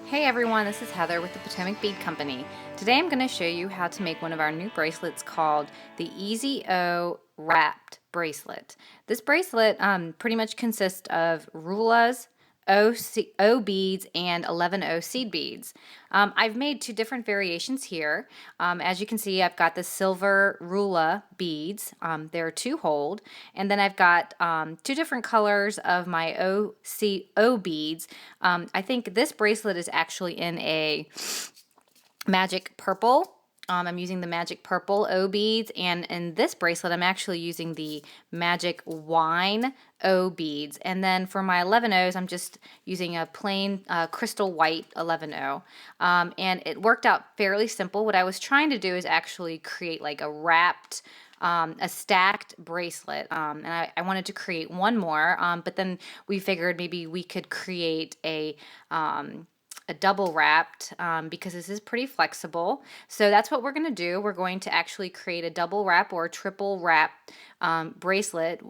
Hey everyone, this is Heather with the Potomac Bead Company. Today I'm going to show you how to make one of our new bracelets called the Easy O Wrapped Bracelet. This bracelet pretty much consists of Rullas, O beads, and 11O seed beads. I've made two different variations here. As you can see, I've got the silver Rulla beads. They're 2-holed. And then I've got two different colors of my O beads. I think this bracelet is actually in a magic purple. I'm using the magic purple O beads, and in this bracelet I'm actually using the magic wine O beads. And then for my 11Os I'm just using a plain crystal white 11O. And it worked out fairly simple. What I was trying to do is actually create like a wrapped a stacked bracelet, and I wanted to create one more, but then we figured maybe we could create a double wrapped because this is pretty flexible. So that's what we're going to do. We're going to actually create a double wrap or triple wrap bracelet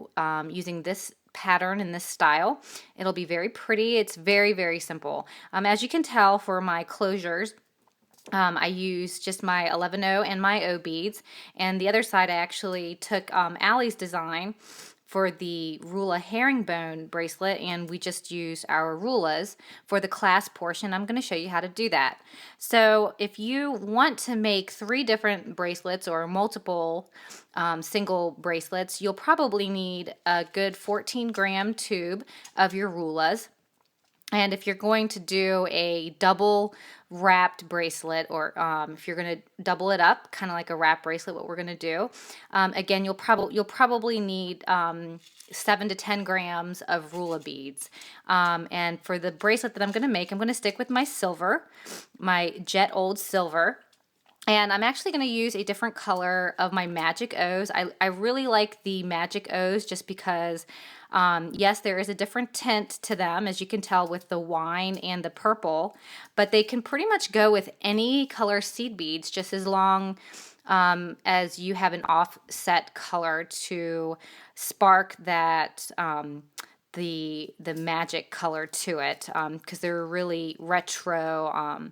using this pattern in this style. It'll be very pretty. It's very, very simple. As you can tell, for my closures, I used just my 11O and my O beads, and the other side I actually took Allie's design for the Rulla herringbone bracelet, and we just use our Rullas for the clasp portion. I'm going to show you how to do that. So if you want to make 3 different bracelets or multiple single bracelets, you'll probably need a good 14-gram tube of your Rullas. And if you're going to do a double wrapped bracelet, or if you're going to double it up, kind of like a wrap bracelet, what we're going to do, again, you'll probably need 7 to 10 grams of Rulla beads. And for the bracelet that I'm going to make, I'm going to stick with my silver, my jet old silver. And I'm actually going to use a different color of my Magic O's. I really like the Magic O's just because, yes, there is a different tint to them, as you can tell with the wine and the purple, but they can pretty much go with any color seed beads, just as long as you have an offset color to spark that the magic color to it, because they're really retro,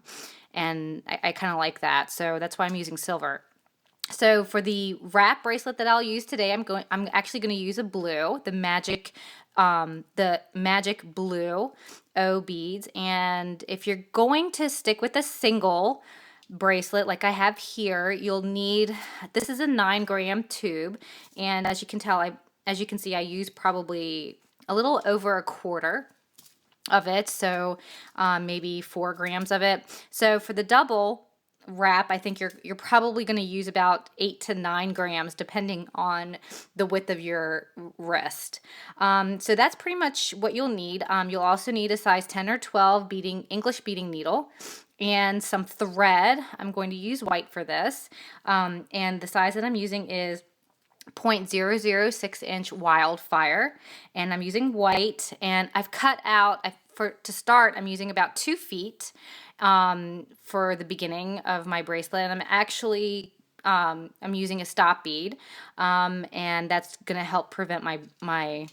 and I kind of like that, so that's why I'm using silver. So for the wrap bracelet that I'll use today, I'm actually going to use a blue, the magic blue O beads. And if you're going to stick with a single bracelet like I have here, you'll need, this is a 9-gram tube, and as you can see, I use probably a little over a quarter of it, so maybe 4 grams of it. So for the double wrap, I think you're probably going to use about 8 to 9 grams depending on the width of your wrist. So that's pretty much what you'll need. You'll also need a size 10 or 12 English beading needle and some thread. I'm going to use white for this, and the size that I'm using is 0.006 inch wildfire, and I'm using white, and I've cut out, to start, I'm using about 2 feet for the beginning of my bracelet, and I'm actually I'm using a stop bead, and that's going to help prevent my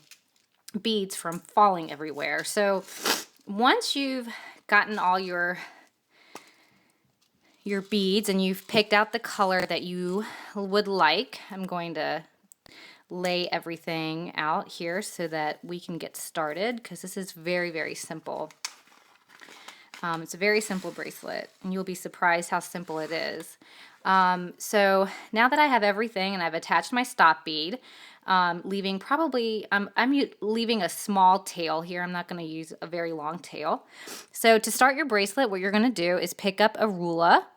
beads from falling everywhere. So once you've gotten all your beads and you've picked out the color that you would like, I'm going to lay everything out here so that we can get started, because this is very, very simple. It's a very simple bracelet, and you'll be surprised how simple it is. So now that I have everything and I've attached my stop bead, leaving probably, I'm leaving a small tail here. I'm not going to use a very long tail. So to start your bracelet, what you're going to do is pick up a Rulla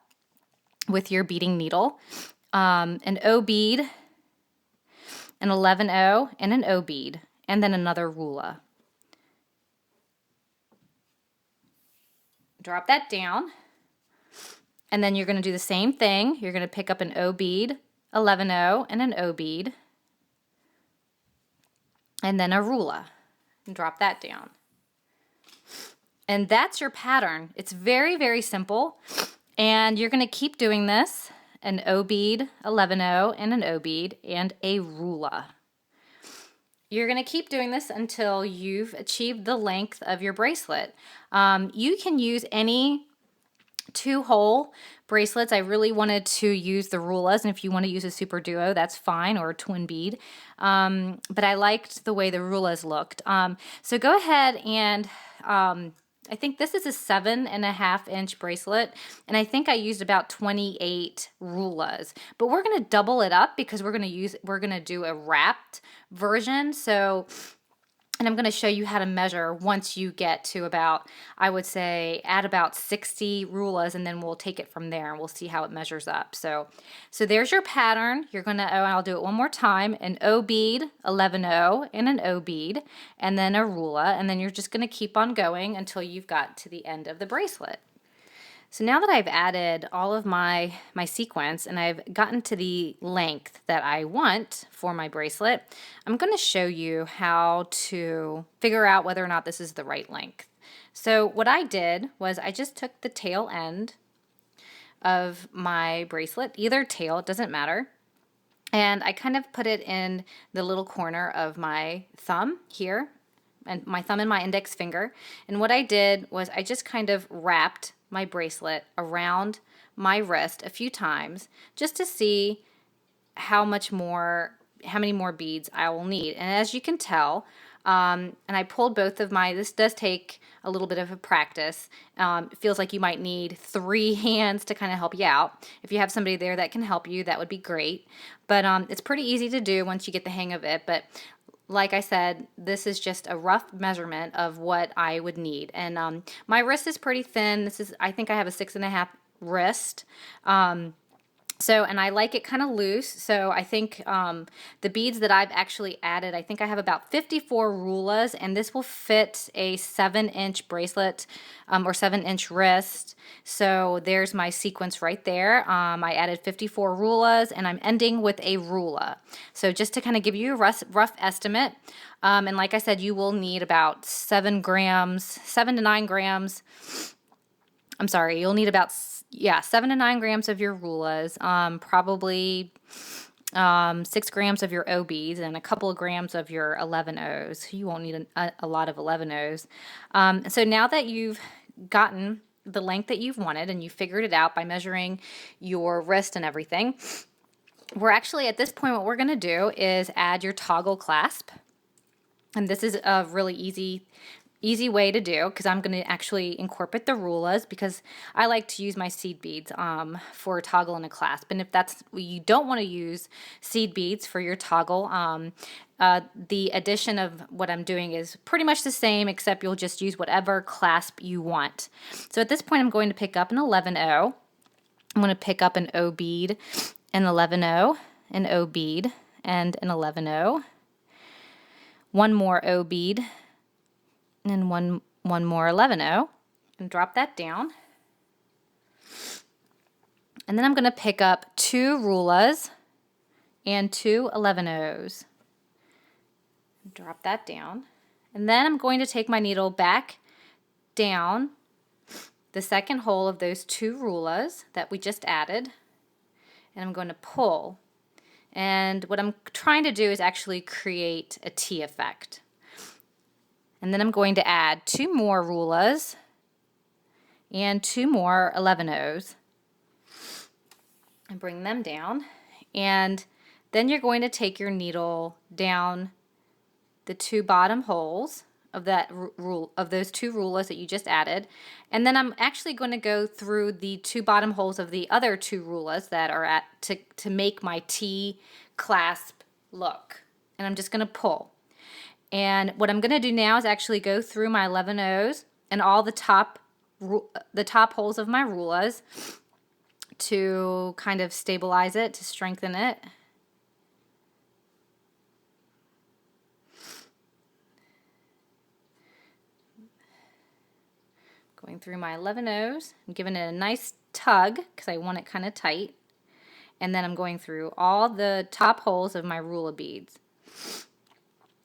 with your beading needle, an O bead, an 11O, and an O bead, and then another Rulla. Drop that down, and then you're going to do the same thing. You're going to pick up an O bead, 11O, and an O bead, and then a Rulla, and drop that down. And that's your pattern. It's very, very simple, and you're going to keep doing this: an O bead, 11O, and an O bead, and a Rulla. you're going to keep doing this until you've achieved the length of your bracelet. You can use any 2-hole bracelets. I really wanted to use the Rullas, and if you want to use a super duo, that's fine, or a twin bead. But I liked the way the Rullas looked. So go ahead and I think this is a 7.5-inch bracelet, and I think I used about 28 Rullas. But we're going to double it up because we're going to do a wrapped version. So, and I'm going to show you how to measure once you get to about, I would say, at about 60 Rullas, and then we'll take it from there and we'll see how it measures up. So there's your pattern. You're going to, oh, and I'll do it one more time, an O bead, 11-0, and an O bead, and then a Rulla, and then you're just going to keep on going until you've got to the end of the bracelet. So now that I've added all of my sequence and I've gotten to the length that I want for my bracelet, I'm going to show you how to figure out whether or not this is the right length. So what I did was I just took the tail end of my bracelet, either tail, it doesn't matter, and I kind of put it in the little corner of my thumb here, and my thumb and my index finger. And what I did was I just kind of wrapped my bracelet around my wrist a few times just to see how many more beads I will need. And as you can tell, and I pulled both of this does take a little bit of a practice. It feels like you might need 3 hands to kind of help you out. If you have somebody there that can help you, that would be great. But it's pretty easy to do once you get the hang of it. But like I said, this is just a rough measurement of what I would need. And my wrist is pretty thin. I think I have a 6.5 wrist. And I like it kind of loose. So I think the beads that I've actually added, I think I have about 54 Rullas, and this will fit a 7-inch bracelet or 7-inch wrist. So there's my sequence right there. I added 54 Rullas, and I'm ending with a Rulla. So just to kind of give you a rough estimate, and like I said, you will need about 7 to 9 grams. I'm sorry, you'll need about 7 to 9 grams of your Rullas, probably 6 grams of your O beads, and a couple of grams of your 11-0s. You won't need a lot of 11-0s. So now that you've gotten the length that you've wanted and you figured it out by measuring your wrist and everything, we're actually at this point, what we're going to do is add your toggle clasp. And this is a really easy way to do, because I'm going to actually incorporate the Rullas, because I like to use my seed beads for a toggle and a clasp. And if you don't want to use seed beads for your toggle, the addition of what I'm doing is pretty much the same, except you'll just use whatever clasp you want. So at this point, I'm going to pick up an 11-0. I'm going to pick up an O bead, an 11-0, an O bead, and an 11-0. One more O bead, and one more 11-0, and drop that down. And then I'm going to pick up 2 Rullas and 2 11-0s. Drop that down. And then I'm going to take my needle back down the second hole of those 2 Rullas that we just added, and I'm going to pull. And what I'm trying to do is actually create a T effect. And then I'm going to add 2 more Rullas and 2 more 11-0s and bring them down. And then you're going to take your needle down the 2 bottom holes of those 2 Rullas that you just added. And then I'm actually going to go through the 2 bottom holes of the other 2 Rullas that are to make my T clasp look. And I'm just going to pull. And what I'm going to do now is actually go through my 11-0s and all the top holes of my Rullas to kind of stabilize it, to strengthen it. Going through my 11-0s, I'm giving it a nice tug because I want it kind of tight. And then I'm going through all the top holes of my Rulla beads.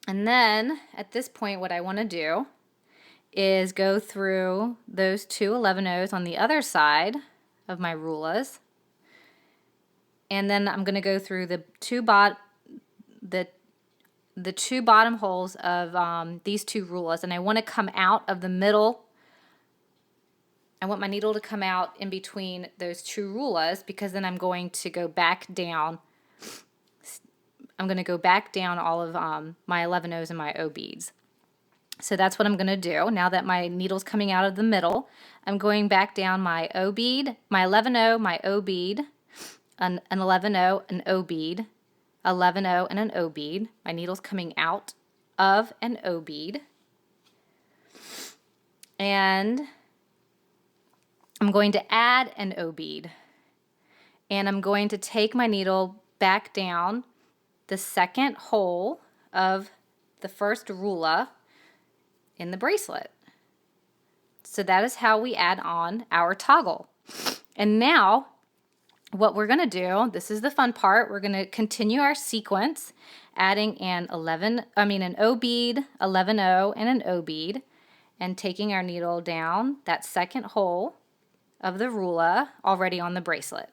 And then at this point, what I want to do is go through those 2 11-0s on the other side of my Rullas. And then I'm going to go through the the two bottom holes of these two rullas, and I want to come out of the middle. I want my needle to come out in between those two rullas, because then I'm going to go back down. I'm going to go back down all of my 11 O's and my O beads. So that's what I'm going to do. Now that my needle's coming out of the middle, I'm going back down my O bead, my 11 O, my O bead, an 11 O, an O bead, 11 O, and an O bead. My needle's coming out of an O bead. And I'm going to add an O bead. And I'm going to take my needle back down the second hole of the first rulla in the bracelet. So that is how we add on our toggle. And now what we're going to do, this is the fun part, we're going to continue our sequence, adding an O bead, 11 O, and an O bead, and taking our needle down that second hole of the rulla already on the bracelet.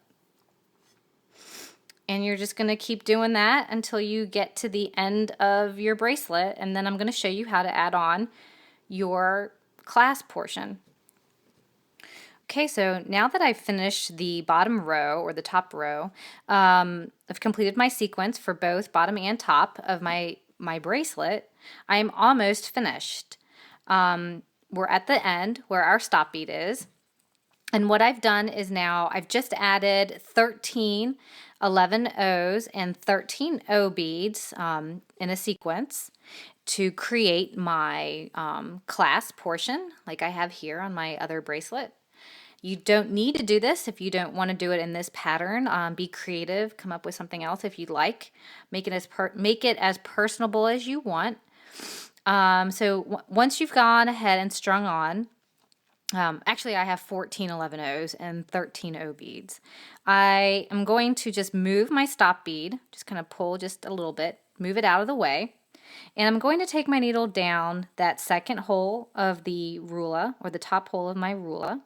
And you're just going to keep doing that until you get to the end of your bracelet, and then I'm going to show you how to add on your clasp portion. Okay, so now that I've finished the bottom row or the top row, I've completed my sequence for both bottom and top of my bracelet. I'm almost finished. We're at the end where our stop bead is. And what I've done is now I've just added 13 11 O's and 13 O beads in a sequence to create my clasp portion like I have here on my other bracelet. You don't need to do this if you don't want to do it in this pattern. Be creative, come up with something else if you'd like. Make it as personable as you want. So once you've gone ahead and strung on, actually I have 14 11 O's and 13 O beads. I am going to just move my stop bead, just kind of pull just a little bit, move it out of the way. And I'm going to take my needle down that second hole of the rulla, or the top hole of my rulla,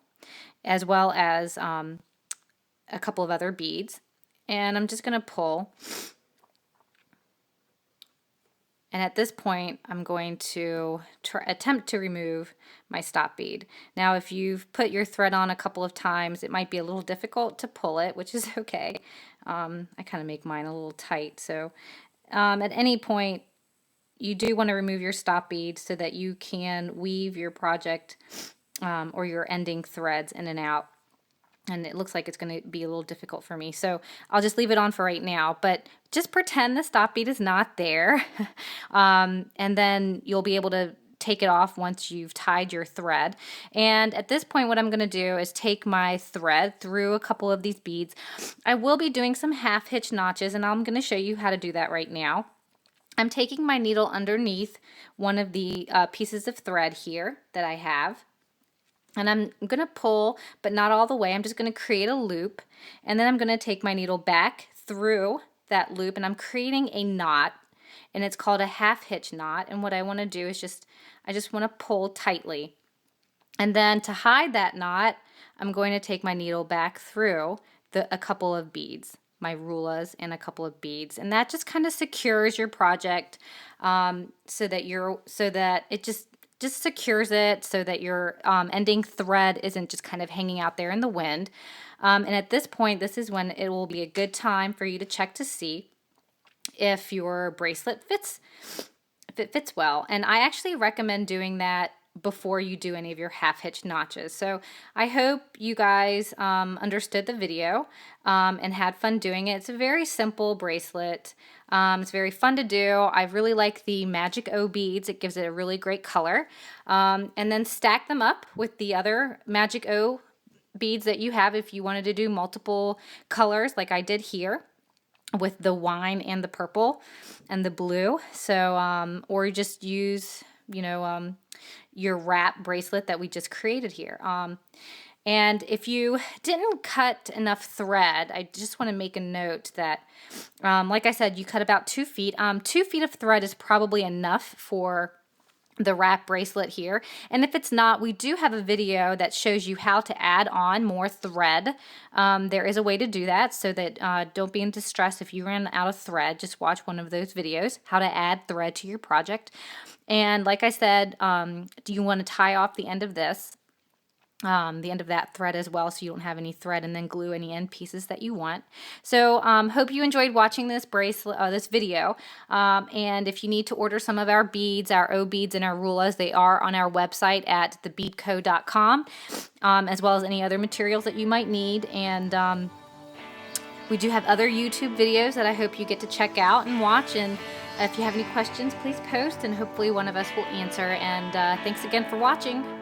as well as a couple of other beads. And I'm just going to pull. And at this point, I'm going to attempt to remove my stop bead. Now, if you've put your thread on a couple of times, it might be a little difficult to pull it, which is okay. I kind of make mine a little tight. So at any point, you do want to remove your stop bead so that you can weave your project or your ending threads in and out. And it looks like it's going to be a little difficult for me. So I'll just leave it on for right now. But just pretend the stop bead is not there. And then you'll be able to take it off once you've tied your thread. And at this point, what I'm going to do is take my thread through a couple of these beads. I will be doing some half hitch notches, and I'm going to show you how to do that right now. I'm taking my needle underneath one of the pieces of thread here that I have. And I'm going to pull, but not all the way. I'm just going to create a loop. And then I'm going to take my needle back through that loop, and I'm creating a knot. And it's called a half hitch knot. And what I want to do is I just want to pull tightly. And then to hide that knot, I'm going to take my needle back through a couple of beads, my rullas and a couple of beads. And that just kind of secures your project so that it just secures it so that your ending thread isn't just kind of hanging out there in the wind. And at this point, this is when it will be a good time for you to check to see if your bracelet fits, if it fits well. And I actually recommend doing that before you do any of your half hitch notches. So I hope you guys understood the video and had fun doing it. It's a very simple bracelet. It's very fun to do. I really like the Magic O beads. It gives it a really great color. And then stack them up with the other Magic O beads that you have if you wanted to do multiple colors like I did here with the wine and the purple and the blue. So, or you just use, your wrap bracelet that we just created here. And if you didn't cut enough thread, I just want to make a note that, like I said, you cut about 2 feet. 2 feet of thread is probably enough for the wrap bracelet here. And if it's not, we do have a video that shows you how to add on more thread. There is a way to do that, so that don't be in distress if you run out of thread. Just watch one of those videos, how to add thread to your project. And like I said, do you want to tie off the end of this? The end of that thread as well, so you don't have any thread, and then glue any end pieces that you want. So hope you enjoyed watching this this video, and if you need to order some of our beads, our O beads and our rullas, they are on our website at thebeadco.com, as well as any other materials that you might need. And we do have other YouTube videos that I hope you get to check out and watch, and if you have any questions, please post, and hopefully one of us will answer. And thanks again for watching.